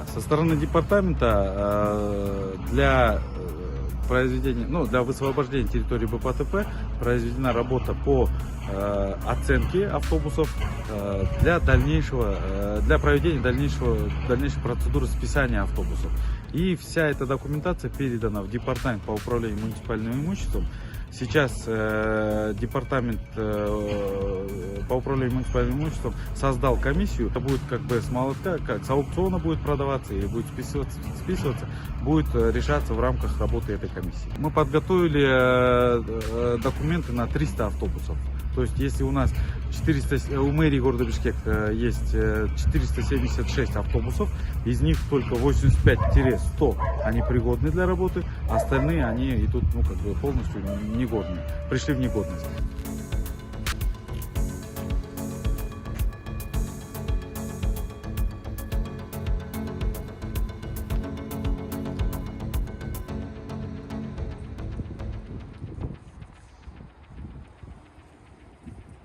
Со стороны департамента для произведения, для высвобождения территории БПТП произведена работа по оценке автобусов для проведения дальнейшей процедуры списания автобусов. И вся эта документация передана в департамент по управлению муниципальным имуществом. Сейчас департамент по управлению муниципальным имуществом создал комиссию. Это будет как бы с молотка, как с аукциона будет продаваться и будет списываться, будет решаться в рамках работы этой комиссии. Мы подготовили документы на 300 автобусов. То есть, если у нас у мэрии города Бишкек есть 476 автобусов, из них только 85-100 они пригодны для работы, остальные они идут полностью негодные, пришли в негодность.